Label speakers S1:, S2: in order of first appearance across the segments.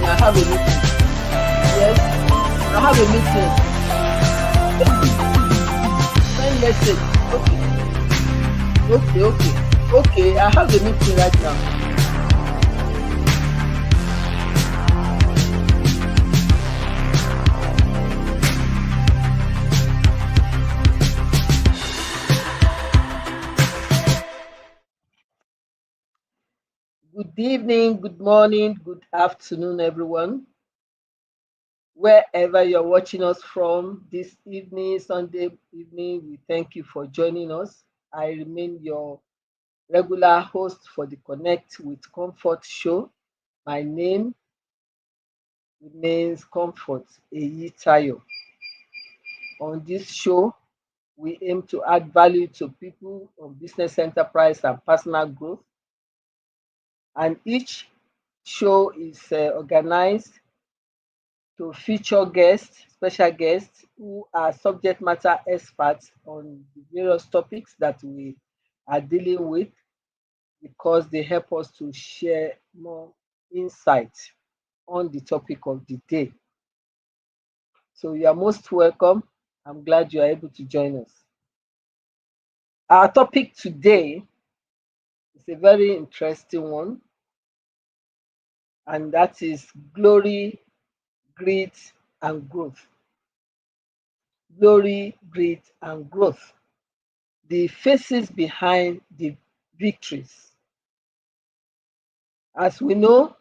S1: I have a meeting. Yes, I have a meeting. Send message. Okay, okay. I have a meeting right now. Good evening, good morning, good afternoon, everyone. Wherever you're watching us from this evening, Sunday evening, we thank you for joining us. I remain your regular host for the Connect with Comfort show. My name remains Comfort Eyitayo. On this show, we aim to add value to people on business enterprise and personal growth. And each show is organized to feature guests, special guests who are subject matter experts on the various topics that we are dealing with because they help us to share more insight on the topic of the day. So you are most welcome. I'm glad you are able to join us. Our topic today is a very interesting one, and that is glory, grit, and growth. Glory, grit, and growth. The faces behind the victories. As we know,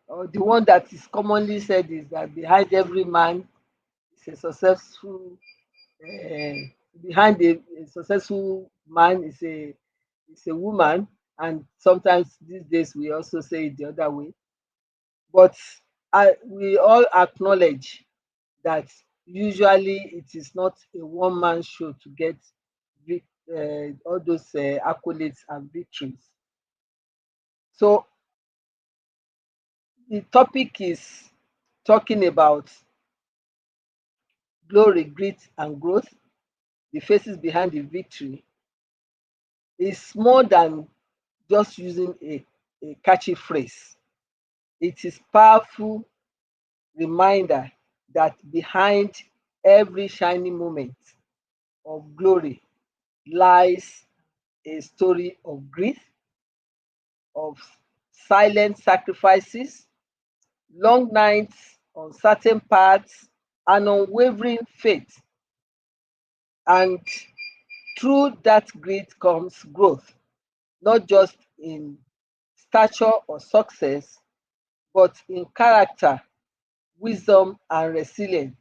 S1: or the one that is commonly said is that behind every man is a successful, uh, behind a successful man is a woman, and sometimes these days we also say it the other way. But we all acknowledge that usually it is not a one-man show to get all those accolades and victories. So the topic is talking about glory, grit, and growth, the faces behind the victory. Is more than just using a catchy phrase. It is powerful reminder that behind every shining moment of glory lies a story of grief, of silent sacrifices, long nights, uncertain paths, and unwavering faith. And through that grit comes growth, not just in stature or success, but in character, wisdom, and resilience.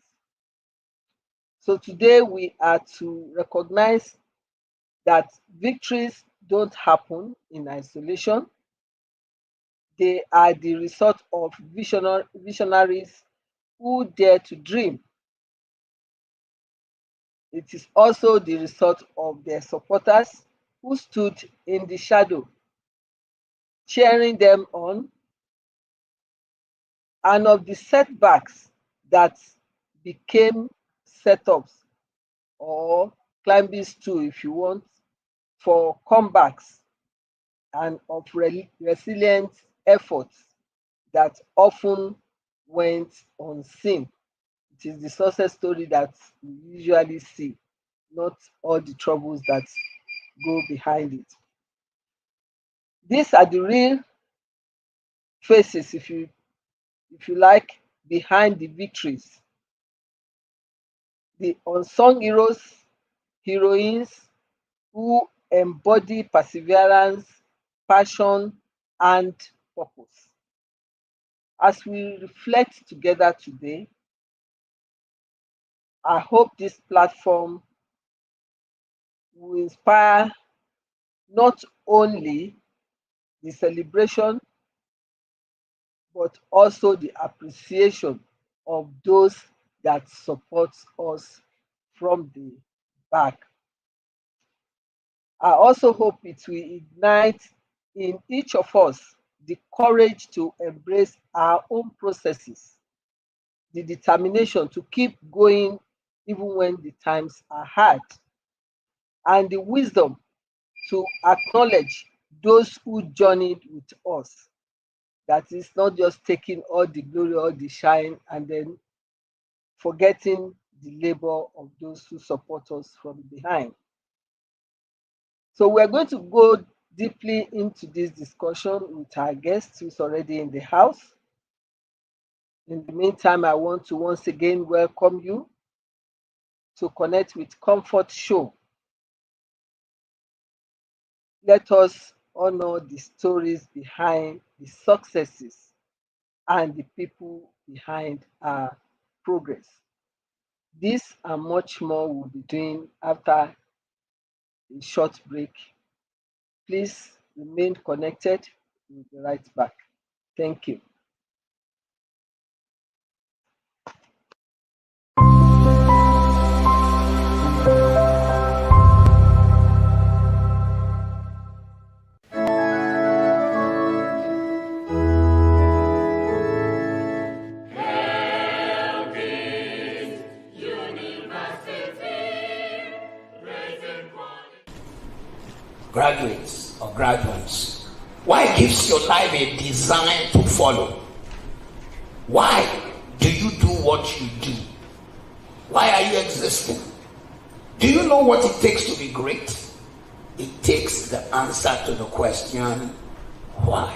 S1: So today we are to recognize that victories don't happen in isolation. They are the result of visionaries who dare to dream. It is also the result of their supporters who stood in the shadow, cheering them on, and of the setbacks that became setups or climbing stool, if you want, for comebacks, and of resilient efforts that often went unseen. It is the success story that we usually see, not all the troubles that go behind it. These are the real faces, if you like, behind the victories. The unsung heroes, heroines who embody perseverance, passion, and purpose. As we reflect together today, I hope this platform will inspire not only the celebration but also the appreciation of those that support us from the back. I also hope it will ignite in each of us the courage to embrace our own processes, the determination to keep going even when the times are hard, and the wisdom to acknowledge those who journeyed with us. That is not just taking all the glory, all the shine, and then forgetting the labor of those who support us from behind. So we're going to go deeply into this discussion with our guest who's already in the house. In the meantime, I want to once again welcome you to connect with Comfort Show. Let us honor the stories behind the successes and the people behind our progress. This and much more we'll be doing after a short break. Please remain connected. We'll be right back. Thank you.
S2: Graduates or graduates, why gives your life a design to follow? Why do you do what you do? Why are you existing? Do you know what it takes to be great? It takes the answer to the question, why?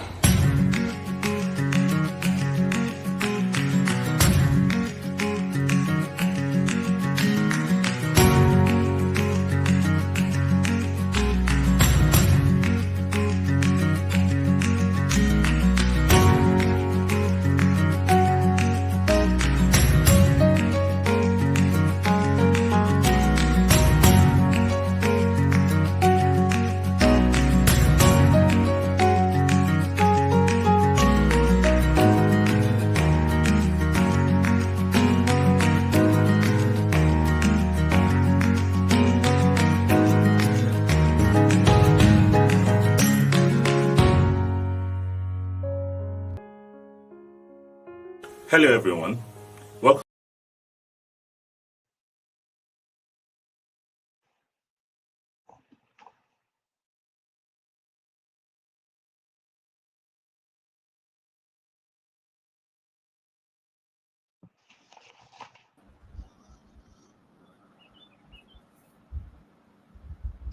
S3: Hello, everyone. Welcome.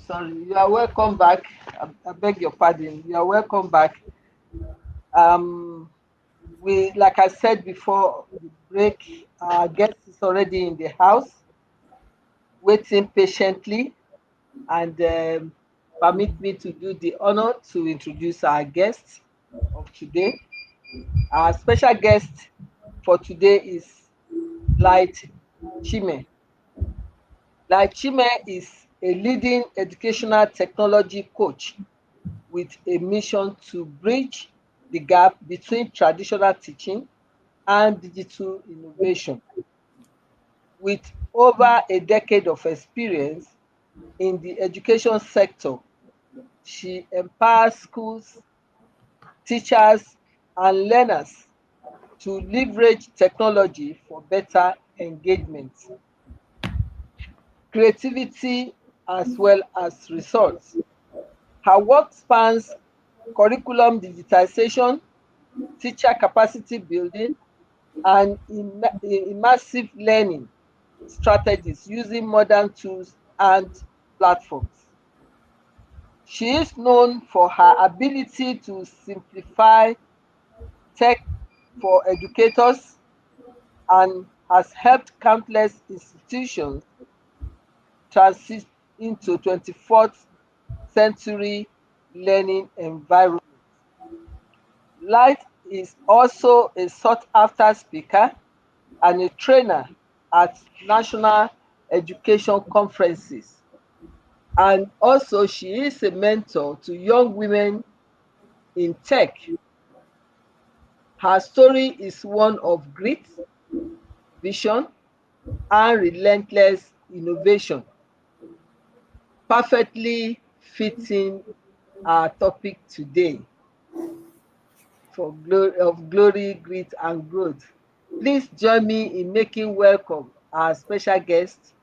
S1: Sorry, you are welcome back. I beg your pardon. You are welcome back. Um, like I said before the break, our guest is already in the house, waiting patiently, and permit me to do the honor to introduce our guest of today. Our special guest for today is Light Chime. Light Chime is a leading educational technology coach with a mission to bridge the gap between traditional teaching and digital innovation. With over a decade of experience in the education sector, she empowers schools, teachers, and learners to leverage technology for better engagement, creativity, as well as results. Her work spans curriculum digitization, teacher capacity building, and immersive learning strategies using modern tools and platforms. She is known for her ability to simplify tech for educators and has helped countless institutions transit into 24th century learning environment. Light is also a sought after speaker and a trainer at national education conferences. And also, she is a mentor to young women in tech. Her story is one of grit, vision, and relentless innovation, perfectly fitting our topic today for glory, grit, and growth. Please join me in making welcome our special guest.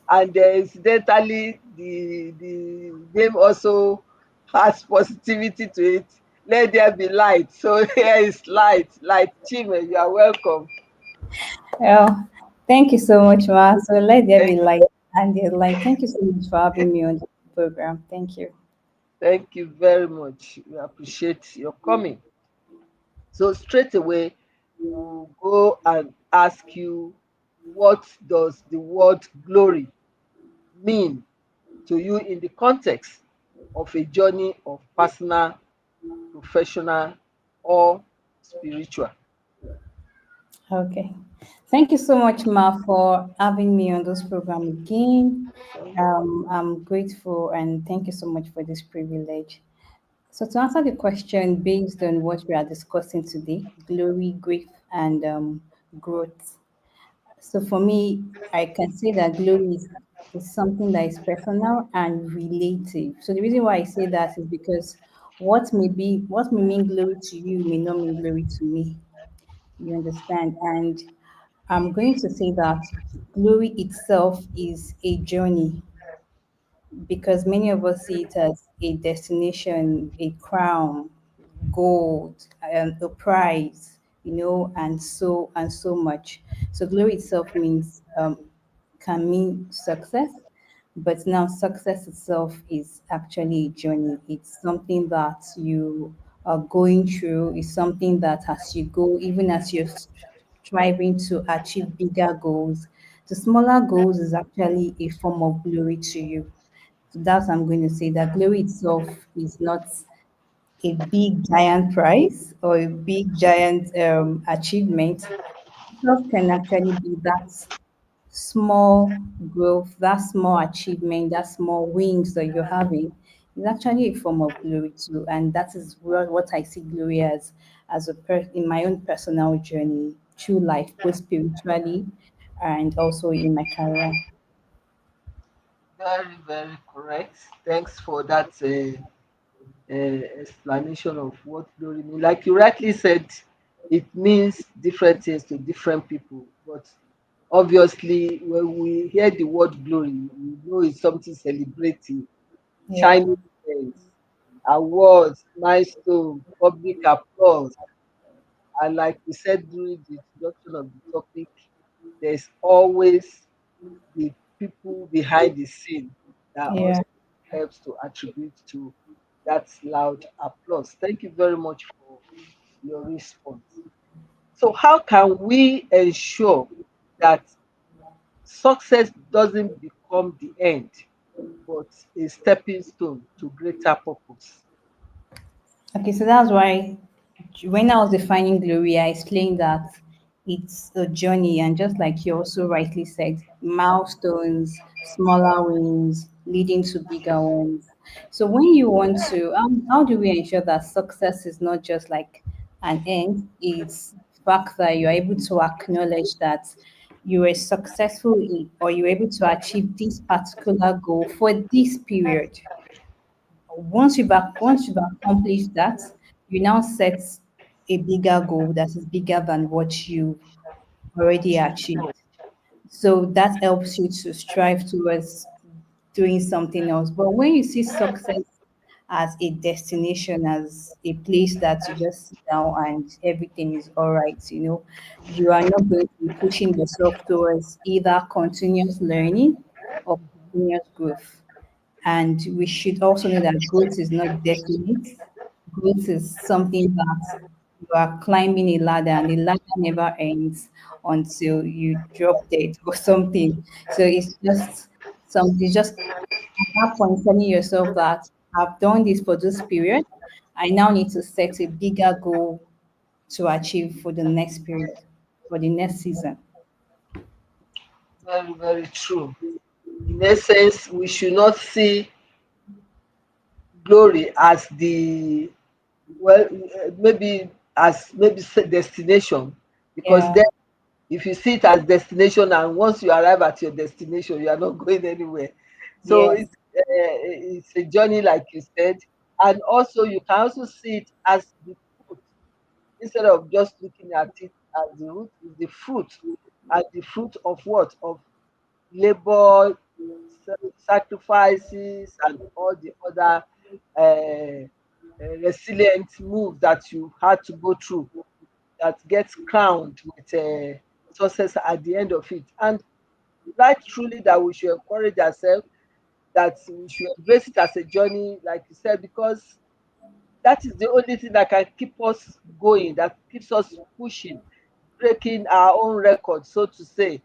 S1: And incidentally, the name also has positivity to it. Let there be light. So here is light. Light Chime, you are welcome.
S4: Well, thank you so much, Ma. So let there be
S1: Thank,
S4: light and the light. Thank you so much for having me on the program. Thank you.
S1: thank you very much. We appreciate your coming. So straight away, we'll go and ask you, what does the word glory mean to you in the context of a journey of personal, professional, or spiritual?
S4: Okay. Thank you so much, Ma, for having me on this program again. I'm grateful and thank you so much for this privilege. So, to answer the question based on what we are discussing today, glory, grief, and growth. So for me, I can say that is something that is personal and relative. So the reason why I say that is because what may mean glory to you may not mean glory to me. You understand? And I'm going to say that glory itself is a journey because many of us see it as a destination, a crown, gold, a prize, and so much. So glory itself means can mean success, but now success itself is actually a journey. It's something that you are going through. It's something that as you go, even as you're striving to achieve bigger goals, the smaller goals is actually a form of glory to you. So that's I'm going to say that glory itself is not a big giant prize or a big giant achievement. Itself can actually be that small growth, that small achievement, that small wins that you're having is actually a form of glory too. And that is what I see glory as in my own personal journey through life, both spiritually and also in my career.
S1: Very, very correct. Thanks for that explanation of what glory means. Like you rightly said, it means different things to different people. But obviously, when we hear the word glory, we know it's something celebrating,
S4: Yeah.
S1: shining things, awards, milestone, public applause. And like we said during the introduction of the topic, there's always the people behind the scene that
S4: Yeah.
S1: also helps to attribute to that loud applause. Thank you very much for your response. So, how can we ensure that success doesn't become the end, but a stepping stone to greater purpose?
S4: Okay, so that's why when I was defining glory, I explained that it's a journey, and just like you also rightly said, milestones, smaller wins leading to bigger ones. So when you want to, how do we ensure that success is not just like an end? It's the fact that you're able to acknowledge that you were successful or you were able to achieve this particular goal for this period. Once you've accomplished that, you now set a bigger goal that is bigger than what you already achieved. So that helps you to strive towards doing something else. But when you see success as a destination, as a place that you just sit down and everything is all right, you are not going to be pushing yourself towards either continuous learning or continuous growth. And we should also know that growth is not definite. Growth is something that you are climbing a ladder and the ladder never ends until you drop dead or something. So it's just at that point telling yourself that I've done this for this period. I now need to set a bigger goal to achieve for the next period, for the next season.
S1: Very, very true. In essence, we should not see glory as the, well, maybe as maybe destination, because
S4: Yeah.
S1: then if you see it as destination and once you arrive at your destination you are not going anywhere. So
S4: Yes.
S1: it's a journey like you said, and also you can also see it as the fruit instead of just looking at it as the root, is the fruit, and the fruit of what, of labor, sacrifices, and all the other resilient move that you had to go through, that gets crowned with success at the end of it. And right truly that we should encourage ourselves, that we should embrace it as a journey, like you said, because that is the only thing that can keep us going, that keeps us pushing, breaking our own record, so to say.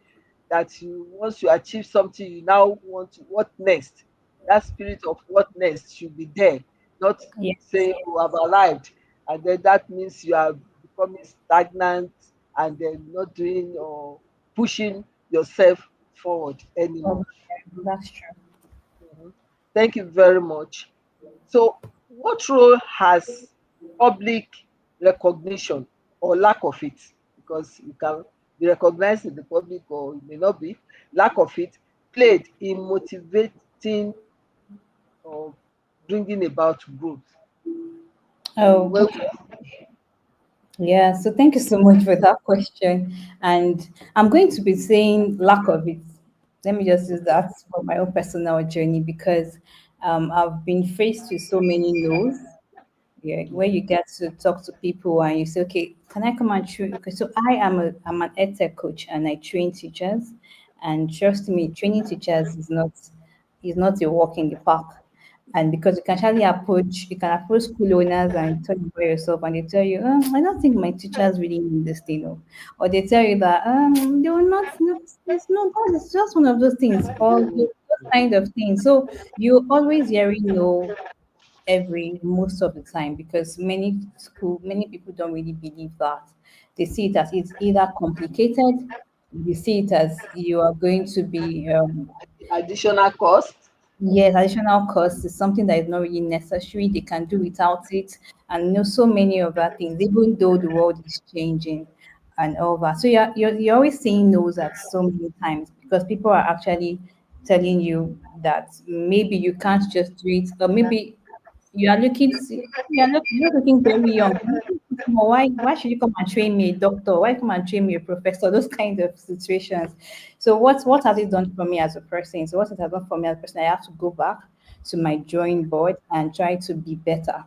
S1: That you, once you achieve something, you now want to, what next? That spirit of what next should be there, not
S4: Yes.
S1: saying you have arrived, and then that means you are becoming stagnant and then not doing or pushing yourself forward
S4: Oh,
S1: anymore.
S4: that's true.
S1: Mhm. Thank you very much. So, what role has public recognition or lack of it? Because you can be recognized in the public or you may not be, lack of it played in motivating or bringing about growth.
S4: Oh,
S1: Well,
S4: okay. Yeah, so thank you so much for that question. And I'm going to be saying lack of it. Let me just use that for my own personal journey because I've been faced with so many no's. Yeah, where you get to talk to people and you say, okay, can I come and train? Okay, so I'm an edtech coach and I train teachers. And trust me, training teachers is not a walk in the park. And because you can approach school owners and tell them about yourself, and they tell you, I don't think my teachers really need this thing, or they tell you that they will not, no, it's not that, it's just one of those things, or those kind of things. So you always hearing no every most of the time because many people don't really believe that. They see it as it's either complicated, they see it as you are going to be
S1: additional cost.
S4: yes, additional cost is something that is not really necessary. They can do without it, and so many other things. Even though the world is changing and all that, so you're always saying no's at so many times because people are actually telling you that maybe you can't just do it, or maybe you're looking very young. Why should you come and train me a doctor? Why come and train me a professor? Those kind of situations. So what has it done for me as a person? So what it has done for me as a person, I have to go back to my drawing board and try to be better.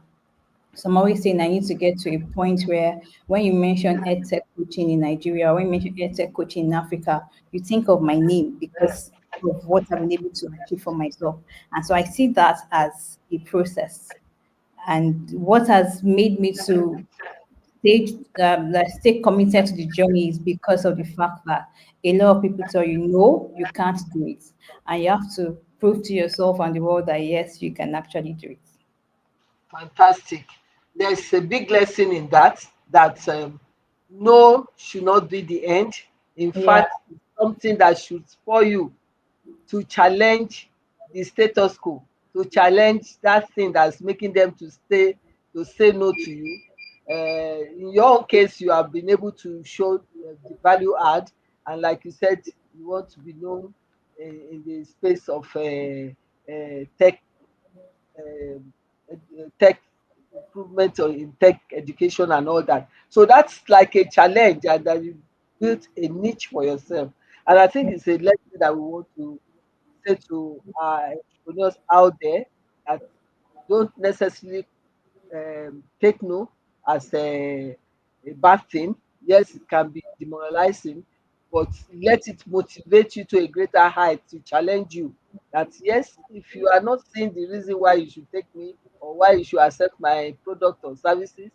S4: So I'm always saying I need to get to a point where when you mention edtech coaching in Nigeria, or when you mention edtech coaching in Africa, you think of my name because of what I've been able to achieve for myself. And so I see that as a process. And what has made me to stay committed to the journey is because of the fact that a lot of people tell you, no, you can't do it. And you have to prove to yourself and the world that yes, you can actually do it.
S1: Fantastic. There's a big lesson in that, that no should not be the end. In
S4: Yeah,
S1: fact, it's something that should spur you to challenge the status quo, to challenge that thing that's making them to stay, to say no to you. In your own case, you have been able to show the value add, and like you said, you want to be known in the space of tech, tech improvement or in tech education and all that. So that's like a challenge, and that you built a niche for yourself. And I think it's a lesson that we want to say to our entrepreneurs out there, that don't necessarily take no as a bad thing. Yes, it can be demoralizing, but let it motivate you to a greater height, to challenge you. That yes, if you are not seeing the reason why you should take me or why you should accept my product or services,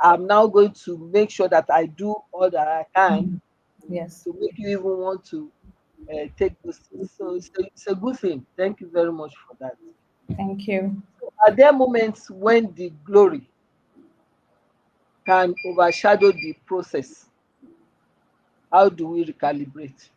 S1: I'm now going to make sure that I do all that I can
S4: yes.
S1: to make you even want to take those things. So it's a good thing. Thank you very much for that.
S4: Thank you.
S1: Are there moments when the glory can overshadow the process? How do we recalibrate?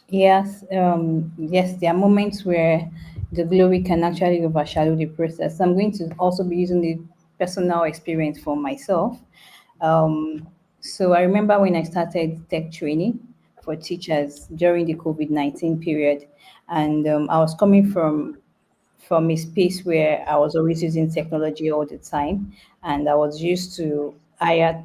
S4: Yes, there are moments where the glory can actually overshadow the process. I'm going to also be using the personal experience for myself. Um, so I remember when I started tech training for teachers during the COVID-19 period, and I was coming from a space where I was always using technology all the time, and I was used to higher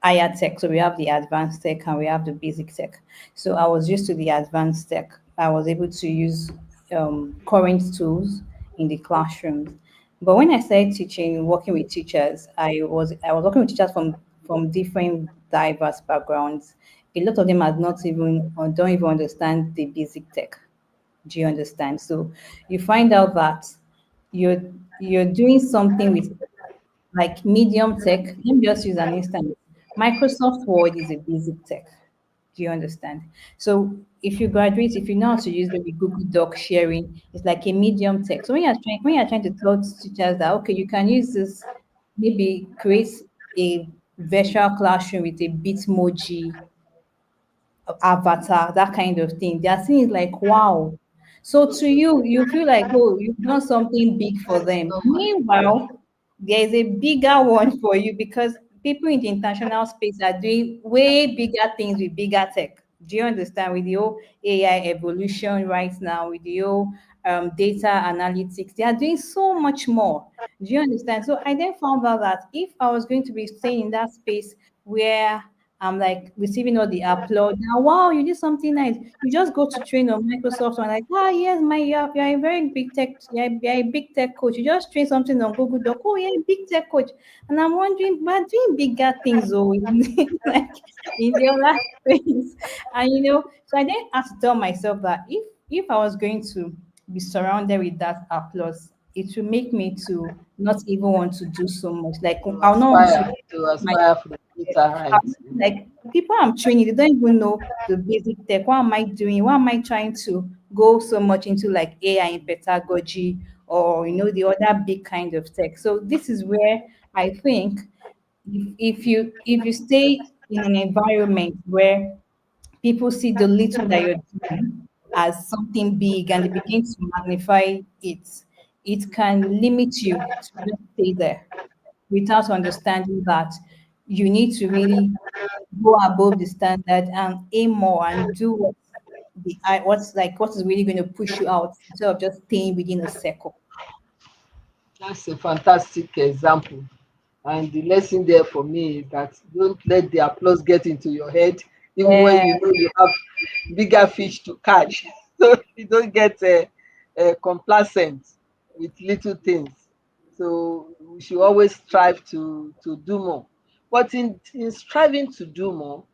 S4: tech. So we have the advanced tech and we have the basic tech. So I was used to the advanced tech. I was able to use current tools in the classrooms. But when I started teaching, working with teachers, I was working with teachers from different diverse backgrounds. A lot of them are not even or don't even understand the basic tech. Do you understand? So you find out that you're you're doing something with like medium tech. Let me just use an instance. Microsoft Word is a basic tech. Do you understand? So if you graduate, if you know how to use maybe Google Doc sharing, it's like a medium tech. So when you're trying to tell teachers that okay, you can use this, maybe create a virtual classroom with a Bitmoji avatar, that kind of thing. They are seeing it like, wow. So to you, you feel like, oh, you've done something big for
S1: That's
S4: them.
S1: normal.
S4: Meanwhile, there is a bigger one for you because people in the international space are doing way bigger things with bigger tech. Do you understand? With the whole AI evolution right now, with the whole data analytics, they are doing so much more. Do you understand? So I then found out that if I was going to be staying in that space where I'm like receiving all the applaud. Now, wow, you did something nice. You just go to train on Microsoft. I'm like, ah, yes, you're a very big tech, you're a big tech coach. You just train something on Google Doc. Oh, yeah, big tech coach. And I'm wondering, but doing bigger things, though, like in the other things. And so I then had to tell myself that if I was going to be surrounded with that applause, it will make me to not even want to do so much. Like
S1: To
S4: I'll not want to
S1: aspire, to
S4: my
S1: aspire for greater heights.
S4: like people I'm training, they don't even know the basic tech. What am I doing? Why am I trying to go so much into like AI and pedagogy or the other big kind of tech? So this is where I think if you stay in an environment where people see the little that you're doing as something big and they begin to magnify it, it can limit you to just stay there without understanding that you need to really go above the standard and aim more and do what is really going to push you out instead of just staying within a circle.
S1: That's a fantastic example. And the lesson there for me is that don't let the applause get into your head, even when
S4: Yeah.
S1: you know you have bigger fish to catch. So you don't get complacent with little things. So we should always strive to do more. But in striving to do more,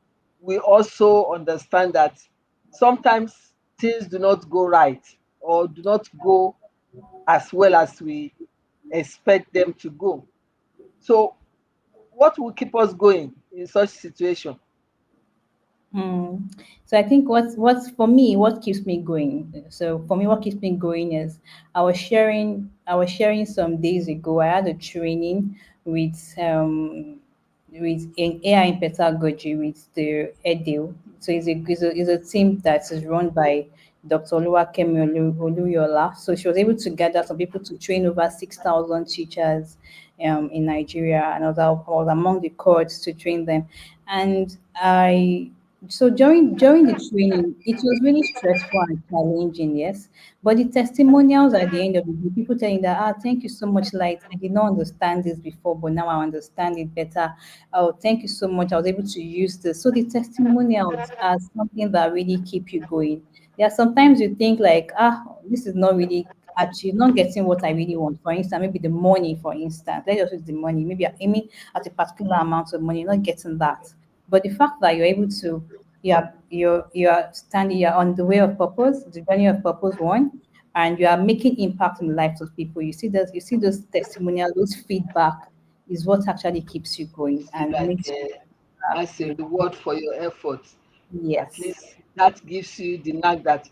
S1: we also understand that sometimes things do not go right or do not go as well as we expect them to go. So what will keep us going in such situation?
S4: Mm. So I think what's for me, what keeps me going. So for me, what keeps me going is I was sharing some days ago. I had a training with an AI in pedagogy with the EDU. So it's a team that is run by Dr. Oluwakemi Oluyola. So she was able to gather some people to train over 6,000 teachers in Nigeria, and I was among the cohorts to train them. And during the training, it was really stressful and challenging, yes. But the testimonials at the end of the day, people telling that, thank you so much, Light. I did not understand this before, but now I understand it better. Oh, thank you so much. I was able to use this. So the testimonials are something that really keep you going. There are sometimes you think like, this is not really actually not getting what I really want. For instance, maybe the money, for instance. Let's just use the money. Maybe I'm aiming at a particular amount of money, not getting that. But the fact that you're able to, you're standing, you're on the way of purpose, the journey of purpose one, and you are making impact in the lives of people. You see those testimonials, those feedback is what actually keeps you going
S1: See,
S4: and
S1: like
S4: makes you
S1: as a
S4: great.
S1: reward for your efforts. At
S4: Yes.
S1: least that gives you the knack that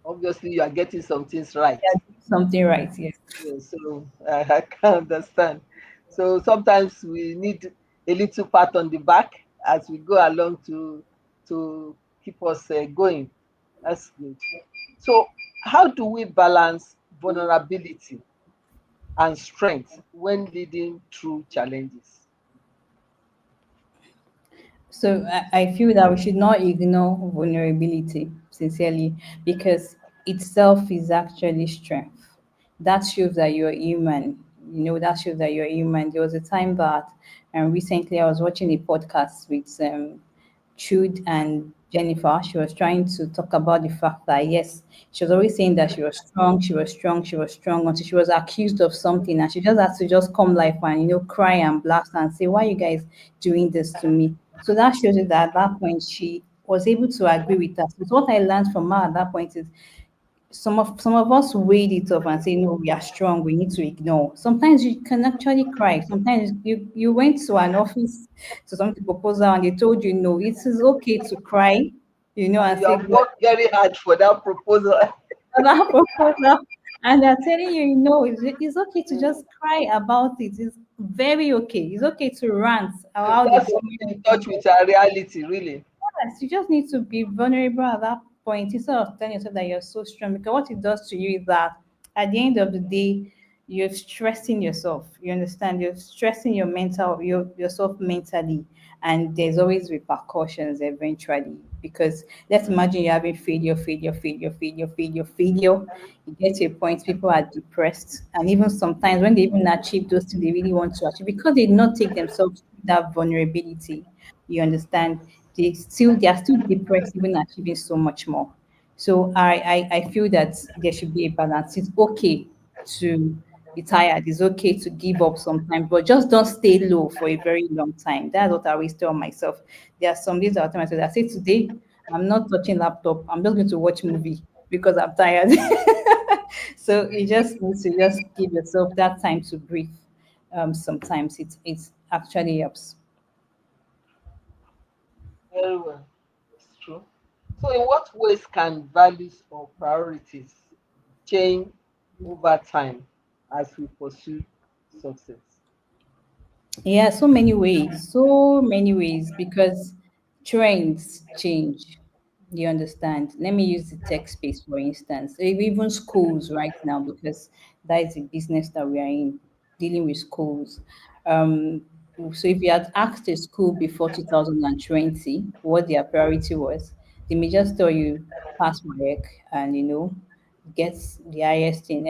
S1: obviously you are getting some things right.
S4: Yeah, something right, yes.
S1: Yeah, so I can understand. So sometimes we need a little pat on the back as we go along to keep us going. That's good. So how do we balance vulnerability and strength when leading through challenges?
S4: So I feel that we should not ignore vulnerability, sincerely, because itself is actually strength. That shows that you're human. That shows that you're human. There was a time that recently I was watching a podcast with Chud and Jennifer, she was trying to talk about the fact that yes, she was always saying that she was strong, she was strong, she was strong until she was accused of something, and she just had to just come life and cry and blast and say, "Why are you guys doing this to me?" So that shows you that at that point she was able to agree with us. But what I learned from her at that point is some of us weighed it up and say, no, we are strong, we need to ignore. Sometimes you can actually cry. Sometimes you went to an office to some proposal and they told you no, it is okay to cry, and
S1: And you
S4: say,
S1: have
S4: God,
S1: worked very hard for that proposal.
S4: that proposal. And they're telling you, no, it's okay to just cry about it. It's very okay. It's okay to rant about how the
S1: That's to be
S4: government
S1: in
S4: is.
S1: touch with our reality, really.
S4: Yes, you just need to be vulnerable at that point instead of telling yourself that you're so strong. Because what it does to you is that at the end of the day, you're stressing yourself. You understand? You're stressing yourself mentally, and there's always repercussions eventually. Because let's imagine you're having failure, failure, failure, failure, failure, failure. You get to a point people are depressed, and even sometimes when they even achieve those things they really want to achieve, because they did not take themselves through that vulnerability, you understand, they are still depressed even achieving so much more. So I feel that there should be a balance. It's okay to be tired, it's okay to give up sometimes, but just don't stay low for a very long time. That's what I always tell myself. There are some days I tell myself, I say today I'm not touching laptop, I'm just going to watch movie because I'm tired. So you just need to just give yourself that time to breathe. Sometimes it's actually helps.
S1: Very well. It's true. So, in what ways can values or priorities change over time as we pursue success?
S4: Yeah, so many ways, because trends change. You understand? Let me use the tech space for instance, even schools right now, because that is the business that we are in, dealing with schools. Um, so if you had asked a school before 2020 what their priority was, they may just tell you pass WAEC and gets the highest in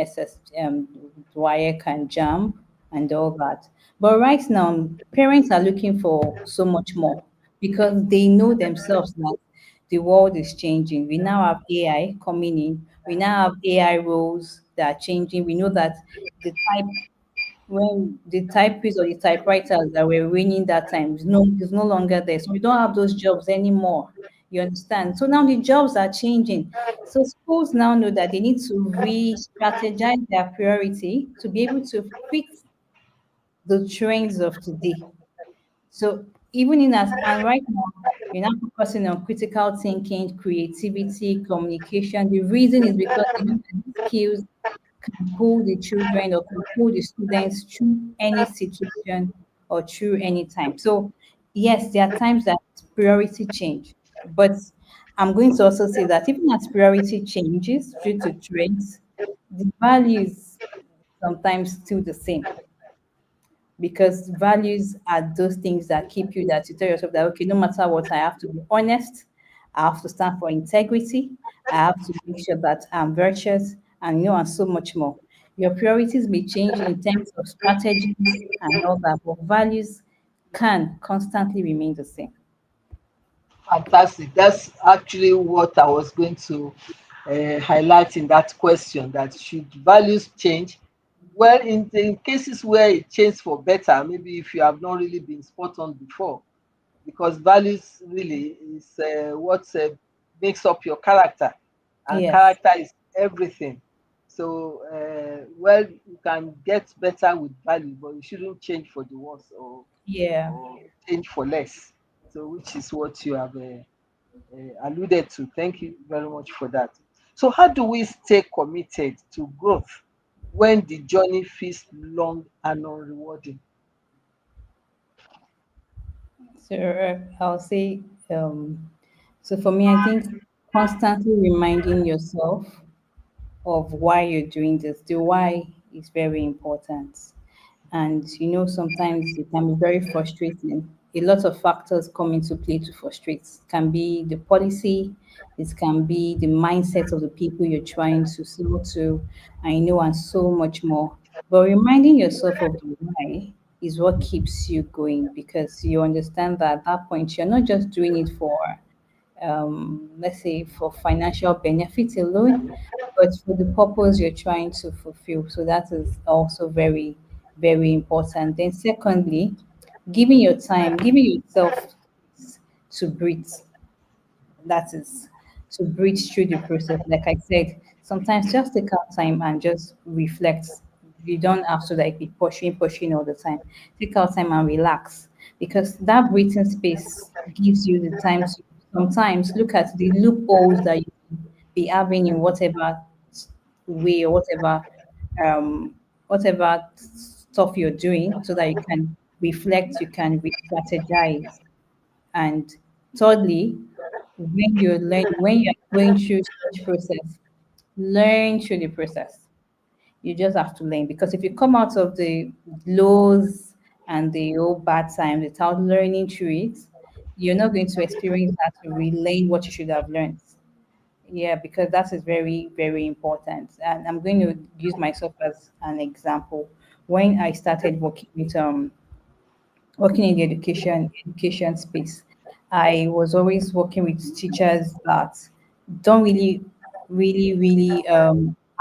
S4: WAEC and JAM and all that. But right now, parents are looking for so much more because they know themselves that the world is changing. We now have AI coming in. We now have AI roles that are changing. We know that the type when the typists or the typewriters that were winning that time is no longer there. So we don't have those jobs anymore. You understand? So now the jobs are changing. So schools now know that they need to re-strategize their priority to be able to fit the trends of today. So even in as and right now, you're now focusing on critical thinking, creativity, communication. The reason is because they know that these skills can pull the children or can pull the students through any situation or through any time. So yes, there are times that priority change, but I'm going to also say that even as priority changes due to trends, the values sometimes still the same, because values are those things that keep you, that you tell yourself that okay, no matter what, I have to be honest, I have to stand for integrity, I have to make sure that I'm virtuous, and and so much more. Your priorities may change in terms of strategies and all that, but values can constantly remain the same.
S1: Fantastic. That's actually what I was going to highlight in that question. That should values change? Well, in cases where it changed for better, maybe if you have not really been spot on before, because values really is what makes up your character, and
S4: Yes.
S1: character is everything. So, well, you can get better with value, but you shouldn't change for the worse,
S4: Yeah.
S1: or change for less. So, which is what you have alluded to. Thank you very much for that. So, how do we stay committed to growth when the journey feels long and unrewarding?
S4: So I'll say, so for me, I think constantly reminding yourself of why you're doing this. The why is very important. And sometimes it can be very frustrating. A lot of factors come into play to frustrate. It can be the policy, it can be the mindset of the people you're trying to sell to, and so much more. But reminding yourself of the why is what keeps you going, because you understand that at that point you're not just doing it for let's say for financial benefit alone, but for the purpose you're trying to fulfill. So that is also very, very important. Then secondly, giving yourself to breathe. That is to breathe through the process. Like I said, sometimes just take out time and just reflect. You don't have to like be pushing all the time. Take out time and relax, because that breathing space gives you the time to sometimes look at the loopholes that you be having in whatever way or um whatever stuff you're doing, so that you can reflect, you can re-strategize. And thirdly, when you're going through such process, learn through the process. You just have to learn, because if you come out of the lows and the old bad times without learning through it, you're not going to experience that to relearn what you should have learned. Yeah, because that is very, very important. And I'm going to use myself as an example. When I started working in the education space, I was always working with teachers that don't really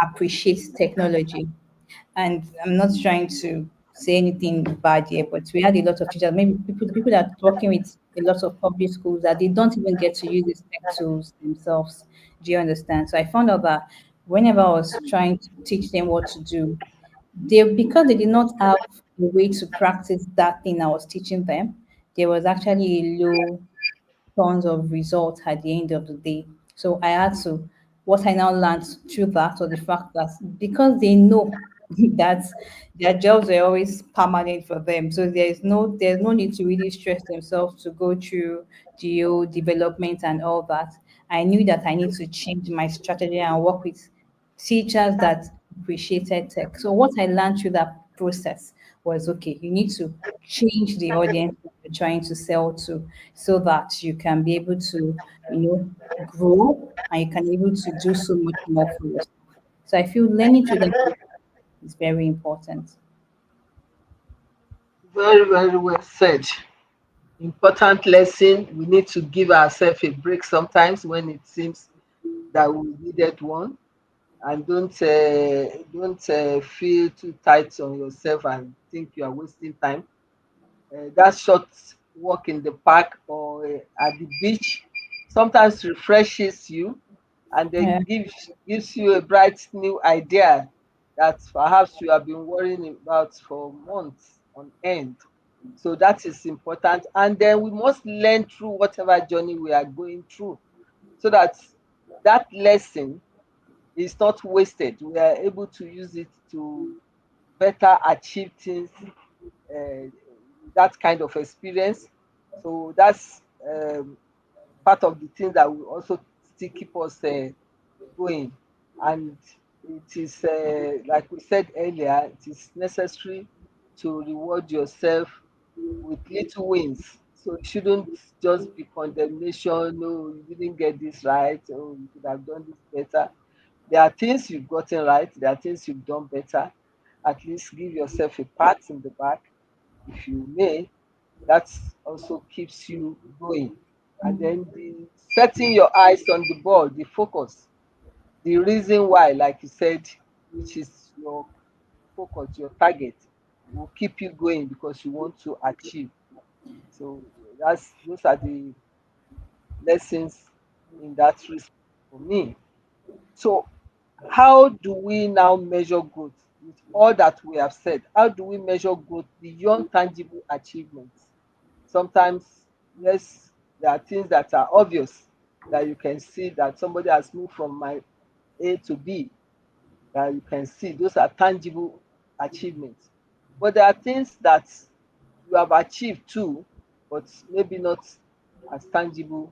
S4: appreciate technology. And I'm not trying to say anything bad here, but we had a lot of teachers, maybe people, the people that are working with a lot of public schools, that they don't even get to use these tech tools themselves. Do you understand? So I found out that whenever I was trying to teach them what to do, they, because they did not have a way to practice that thing I was teaching them, there was actually a low tons of results at the end of the day. So I had to, what I now learned through that was the fact that because they know that their jobs are always permanent for them, so there's no need to really stress themselves to go through geo development and all that. I knew that I need to change my strategy and work with teachers that appreciated tech. So what I learned through that process was, okay, you need to change the audience that you're trying to sell to, so that you can be able to, grow, and you can be able to do so much more for yourself. So I feel learning through that is very important.
S1: Very, very well said. Important lesson. We need to give ourselves a break sometimes when it seems that we needed one, and don't feel too tight on yourself and think you are wasting time. That short walk in the park or at the beach sometimes refreshes you, and then
S4: Yeah.
S1: gives you a bright new idea that perhaps you have been worrying about for months on end. So that is important. And then we must learn through whatever journey we are going through, so that that lesson is not wasted. We are able to use it to better achieve things, uh, that kind of experience. So that's part of the things that will also still keep us going. And it is, like we said earlier, it is necessary to reward yourself with little wins. So it shouldn't just be condemnation. No, you didn't get this right. Oh, you could have done this better. There are things you've gotten right. There are things you've done better. At least give yourself a pat in the back, if you may. That also keeps you going. And then the setting your eyes on the ball, the focus, the reason why, like you said, which is your focus, your target, will keep you going because you want to achieve. So that's those are the lessons in that respect for me. So how do we now measure growth with all that we have said? How do we measure growth beyond tangible achievements? Sometimes, yes, there are things that are obvious, that you can see that somebody has moved from my A to B, that you can see. Those are tangible achievements. But there are things that you have achieved too, but maybe not as tangible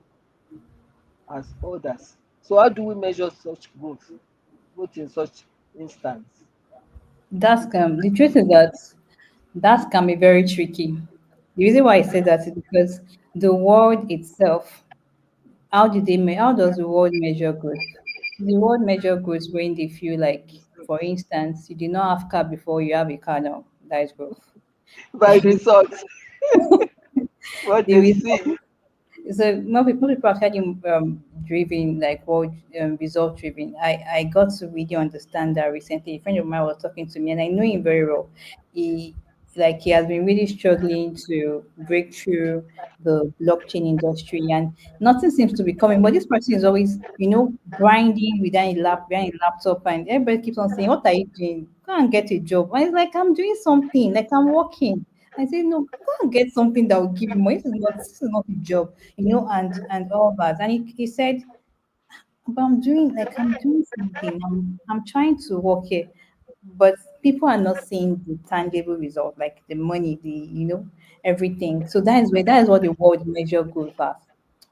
S1: as others. So how do we measure such growth in such instance?
S4: The truth is that that can be very tricky. The reason why I say that is because the world itself, how does the world measure growth? The world measure growth when they feel like, for instance, you did not have car before, you have a car now. That is growth.
S1: by results, what
S4: The
S1: they
S4: result.
S1: see.
S4: So more people are actually driven, like what result driven. I got to really understand that recently. A friend of mine was talking to me, and I know him very well. He he has been really struggling to break through the blockchain industry, and nothing seems to be coming. But this person is always, grinding behind a laptop, and everybody keeps on saying, "What are you doing? Go and get a job." And it's like, I'm doing something, like I'm working. I say, no, go and get something that will give you money. This is not a job, and all that. And he said, but I'm doing something. I'm trying to work here, but people are not seeing the tangible result, like the money, everything. So that is what the world measure growth as.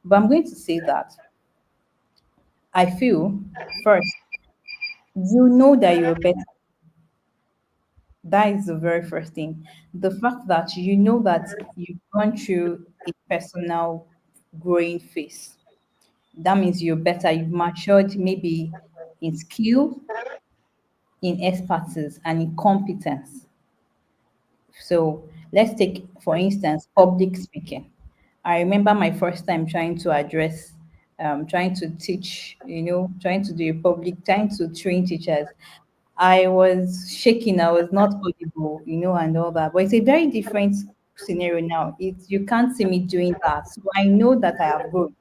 S4: But I'm going to say that I feel first, you know that you're better. That is the very first thing. The fact that you know that you've gone through a personal growing phase. That means you're better. You've matured maybe in skill, in expertise, and in competence. So let's take, for instance, public speaking. I remember my first time trying to address, trying to teach, trying to do a public, trying to train teachers. I was shaking. I was not audible, and all that. But it's a very different scenario now. You can't see me doing that. So I know that I have grown.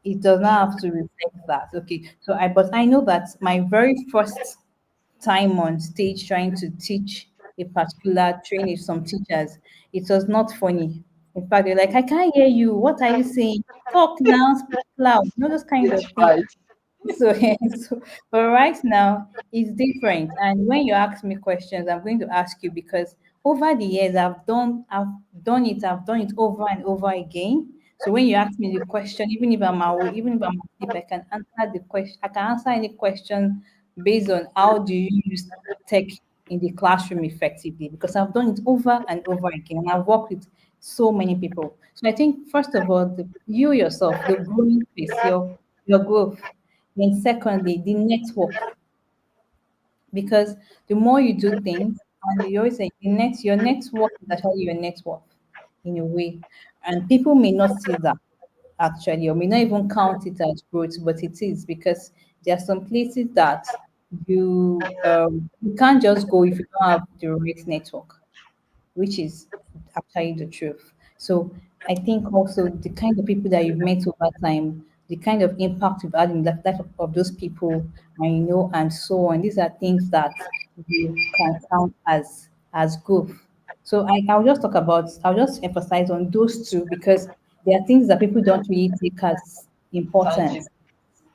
S4: It does not have to reflect that. Okay. But I know that my very first time on stage trying to teach a particular training some teachers, it was not funny. In fact, they're like, I can't hear you. What are you saying? Talk now, speak loud. Those kind
S1: Stage
S4: of things.
S1: fight.
S4: So, so but right now it's different. And when you ask me questions, I'm going to ask you because over the years I've done it over and over again. So when you ask me the question, even if I'm asleep, I can answer the question. I can answer any question based on how do you use tech in the classroom effectively because I've done it over and over again and I've worked with so many people. So I think first of all, you yourself, the growing phase, your growth. Then secondly, the network, because the more you do things, and you always say your network is actually your network in a way, and people may not see that actually, or may not even count it as growth, but it is because there are some places that you can't just go if you don't have the right network, which is actually the truth. So I think also the kind of people that you've met over time, the kind of impact you've had in the life of those people, and so on. These are things that you can count as growth. So I'll just emphasize on those two because they are things that people don't really take as important,
S1: Tangible.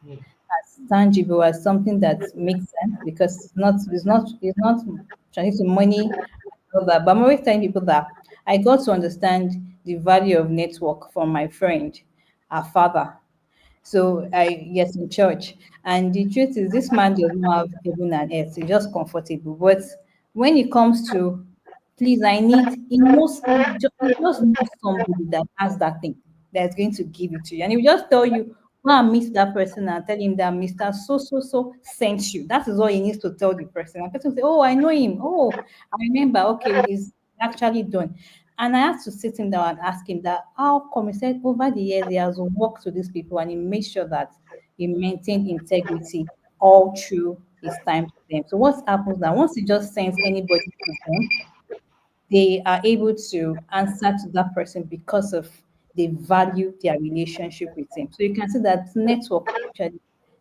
S1: Mm.
S4: as tangible, as something that makes sense because it's not translated to money and all that. But I'm always telling people that I got to understand the value of network from my friend, her father. So I yes in church. And the truth is this man does not have heaven and earth. He's just comfortable. But when it comes to please, he just knows somebody that has that thing that's going to give it to you. And he will just tell you, go and meet that person and tell him that Mr. So sent you. That is all he needs to tell the person. And the person will say, oh, I know him. Oh, I remember. Okay, he's actually done. And I had to sit him down and ask him that how come he said over the years he has worked with these people and he made sure that he maintained integrity all through his time to them. So what happens now? Once he just sends anybody to them, they are able to answer to that person because of they value their relationship with him. So you can see that network actually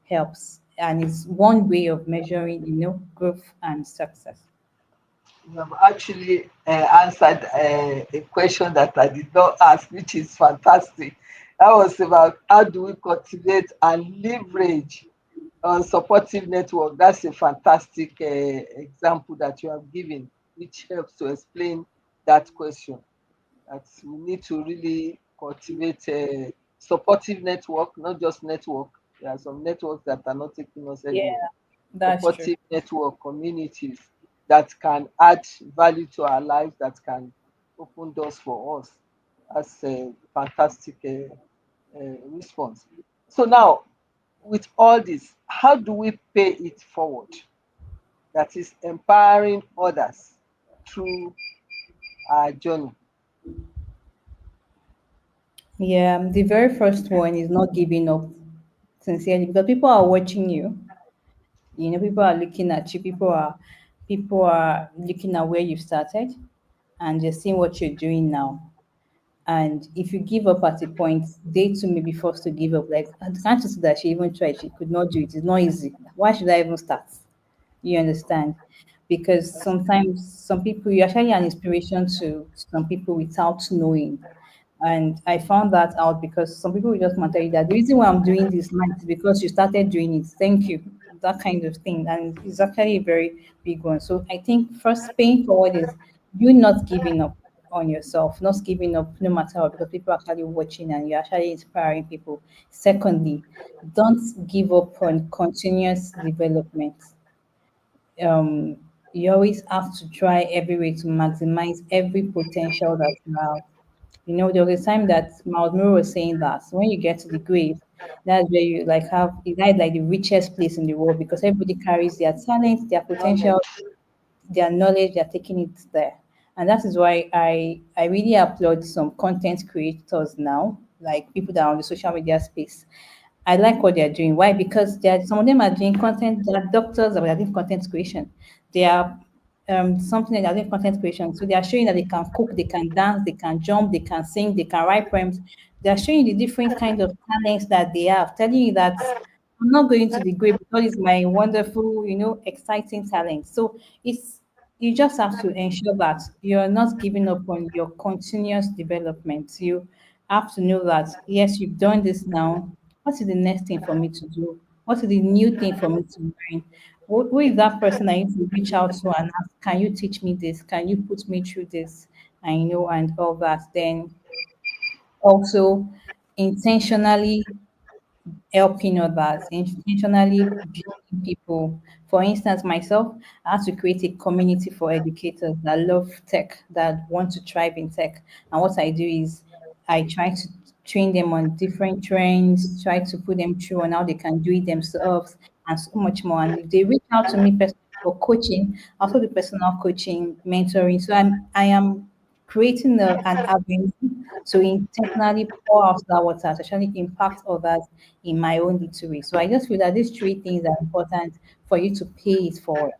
S4: helps and is one way of measuring, growth and success.
S1: You have actually answered a question that I did not ask, which is fantastic. That was about how do we cultivate and leverage on supportive network. That's a fantastic example that you have given, which helps to explain that question. That we need to really cultivate a supportive network, not just network. There are some networks that are not taking us
S4: Yeah,
S1: anywhere.
S4: that's true.
S1: Supportive network communities that can add value to our lives, that can open doors for us. That's a fantastic response. So now, with all this, how do we pay it forward? That is empowering others through our journey.
S4: Yeah, the very first one is not giving up sincerely because people are watching you. You know, people are looking at you. People are looking at where you started, and they're seeing what you're doing now. And if you give up at a point, they too may be forced to give up. Like, "Ah, can't you see that she even tried? She could not do it. It's not easy. Why should I even start?" You understand? Because sometimes some people, you're actually an inspiration to some people without knowing. And I found that out because some people will just want to tell you that the reason why I'm doing this now is because you started doing it. Thank you. That kind of thing. And it's actually a very big one. So I think first paying forward is you not giving up on yourself, not giving up no matter what, because people are actually watching and you're actually inspiring people. Secondly, don't give up on continuous development. um, you always have to try every way to maximize every potential that you have. You know, there was a time that Miles Moore was saying that when you get to the grave, that's where you like have it's like the richest place in the world because everybody carries their talent, their potential,
S1: Knowledge.
S4: their knowledge, they're taking it there. And that is why I really applaud some content creators now, like people that are on the social media space. I like what they're doing. Why? Because some of them are doing content, they are doctors that are doing content creation. They are something like they're doing content creation. So they are showing that they can cook, they can dance, they can jump, they can sing, they can write poems. They are showing the different kinds of talents that they have, telling you that I'm not going to the grave because it's my wonderful, exciting talent. So it's you just have to ensure that you're not giving up on your continuous development. You have to know that yes, you've done this now. What is the next thing for me to do? What is the new thing for me to learn? Who is that person I need to reach out to and ask, can you teach me this? Can you put me through this? And all that. Then also intentionally helping others, intentionally building people. For instance, myself, I had to create a community for educators that love tech, that want to thrive in tech. And what I do is I try to train them on different trends, try to put them through on how they can do it themselves, and so much more. And if they reach out to me personally for coaching, I also do personal coaching, mentoring. So I am creating an avenue to intentionally pour out that water to actually impact others in my own little way. So I just feel that these three things are important for you to pay it forward.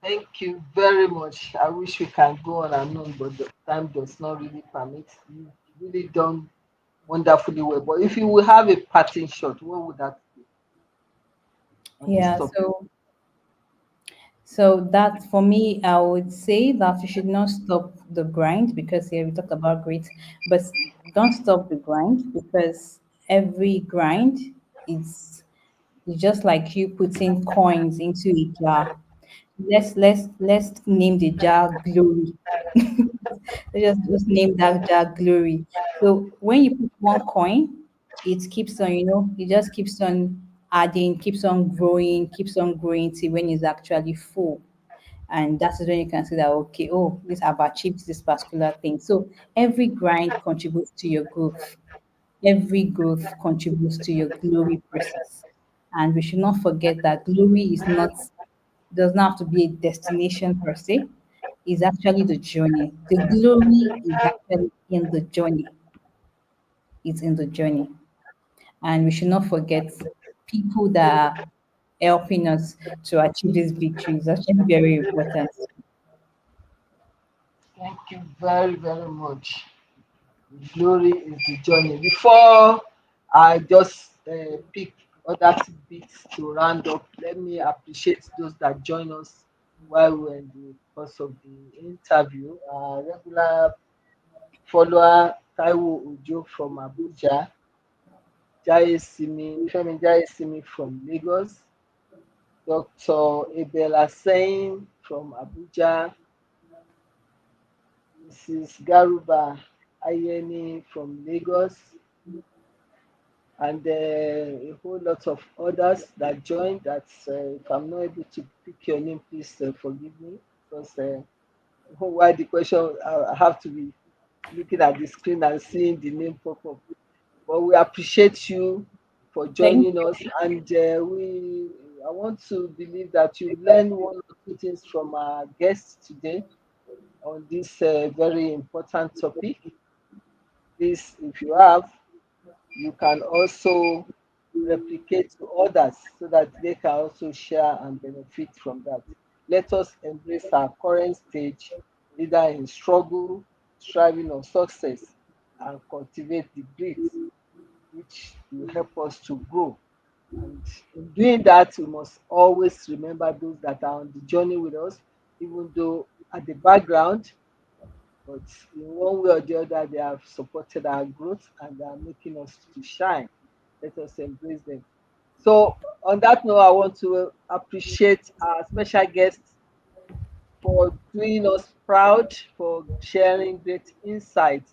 S1: Thank you very much. I wish we can go on and on, but the time does not really permit. You've really done wonderfully well. But if you will have a parting shot, what would that be on this
S4: Yeah,
S1: topic?
S4: so that for me, I would say that you should not stop the grind because here we talk about grit, but don't stop the grind because every grind is it's just like you putting coins into a jar. Let's name the jar glory. Let's just name that jar glory. So when you put one coin, it keeps on, it just keeps on adding, keeps on growing till when it's actually full. And that is when you can see that okay, oh, this I've achieved this particular thing. So every grind contributes to your growth. Every growth contributes to your glory process. And we should not forget that glory is not does not have to be a destination per se. It's actually the journey. The glory is actually in the journey. It's in the journey. And we should not forget people that are helping us to achieve this victory is actually very important.
S1: Thank you very, very much. Glory is the journey. Before I just pick other tidbits to round up, let me appreciate those that join us while we're in the course of the interview. Regular follower Taiwo Ojo from Abuja, Femi Jayesimi from Lagos, Dr. Abel Asein from Abuja, Mrs. Garuba Ayeni from Lagos, and a whole lot of others that joined. That if I'm not able to pick your name, please forgive me because why the question I have to be looking at the screen and seeing the name pop up. But we appreciate you for
S4: Thank
S1: joining us, and we I want to believe that you learned one or two things from our guests today. on this very important topic. Please, if you have, you can also replicate to others so that they can also share and benefit from that. Let us embrace our current stage, either in struggle, striving, or success, and cultivate the grit which will help us to grow. And in doing that, we must always remember those that are on the journey with us, even though at the background, but in one way or the other, they have supported our growth and they are making us to shine. Let us embrace them. So, on that note, I want to appreciate our special guest for doing us proud, for sharing great insights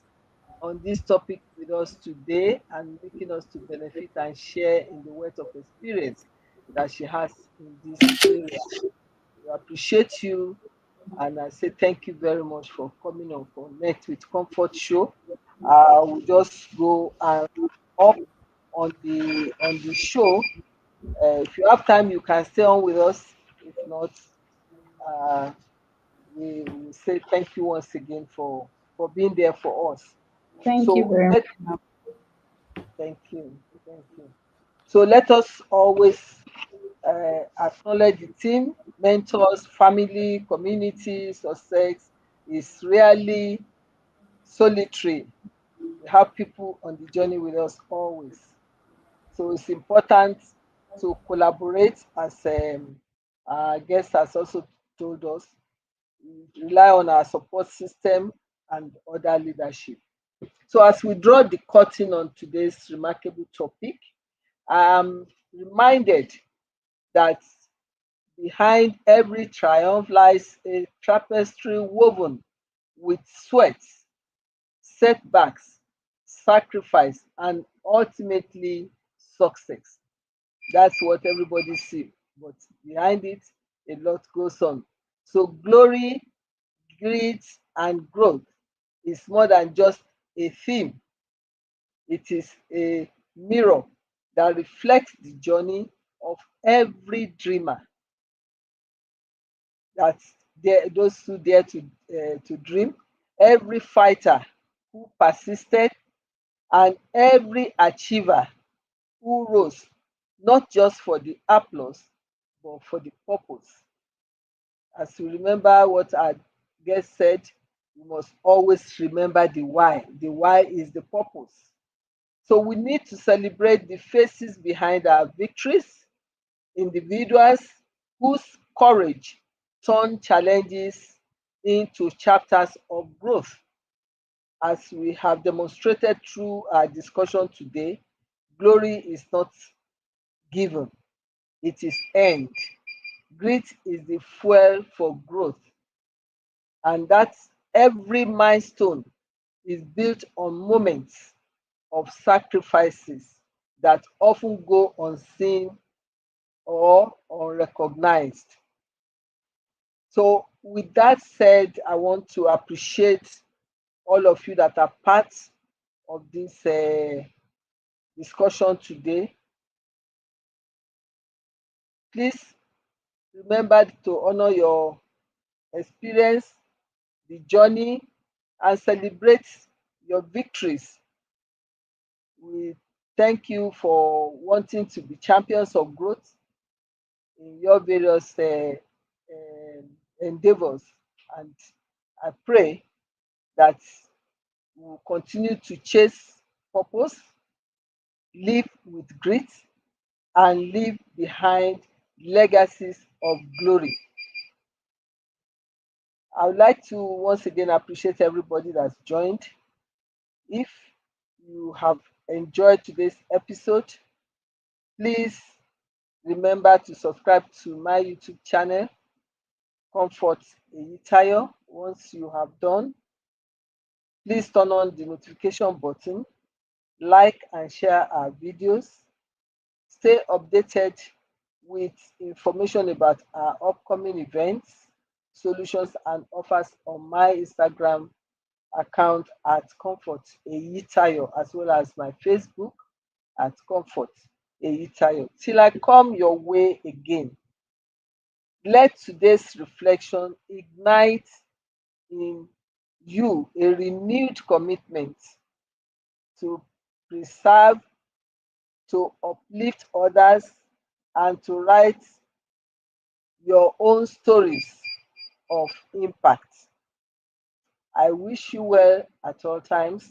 S1: on this topic with us today and making us to benefit and share in the wealth of experience that she has in this area. We appreciate you and I say thank you very much for coming on for Connect with Comfort show. We'll just go and up on the show. If you have time, you can stay on with us. If not, uh, we will say thank you once again for being there for us.
S4: Thank you
S1: So
S4: very
S1: let
S4: much.
S1: thank you, thank you. So let us always acknowledge the team, mentors, family, community, success is really solitary. We have people on the journey with us always. So it's important to collaborate as our guest has also told us, rely on our support system and other leadership. So as we draw the curtain on today's remarkable topic, I'm reminded that behind every triumph lies a tapestry woven with sweat, setbacks, sacrifice, and ultimately success. That's what everybody sees. But behind it, a lot goes on. So glory, grit, and growth is more than just a theme. It is a mirror that reflects the journey of every dreamer that's there, those who dare to dream, every fighter who persisted, and every achiever who rose, not just for the applause, but for the purpose. As we remember what our guest said, we must always remember the why. The why is the purpose. So we need to celebrate the faces behind our victories, individuals whose courage turn challenges into chapters of growth. As we have demonstrated through our discussion today, glory is not given, it is earned. Grit is the fuel for growth, and that every milestone is built on moments of sacrifices that often go unseen or unrecognized. So, with that said, I want to appreciate all of you that are part of this discussion today. Please remember to honor your experience, the journey, and celebrate your victories. We thank you for wanting to be champions of growth in your various endeavors. And I pray that we will continue to chase purpose, live with grit, and leave behind legacies of glory. I would like to once again appreciate everybody that's joined. If you have enjoyed today's episode, please remember to subscribe to my YouTube channel, Comfort Eyitayo. Once you have done, please turn on the notification button, like and share our videos. Stay updated with information about our upcoming events, solutions, and offers on my Instagram account at Comfort Eyitayo, as well as my Facebook at Comfort Eyitayo. Till I come your way again, let today's reflection ignite in you a renewed commitment to preserve, to uplift others, and to write your own stories of impact. I wish you well at all times.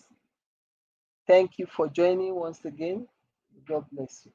S1: Thank you for joining once again. God bless you.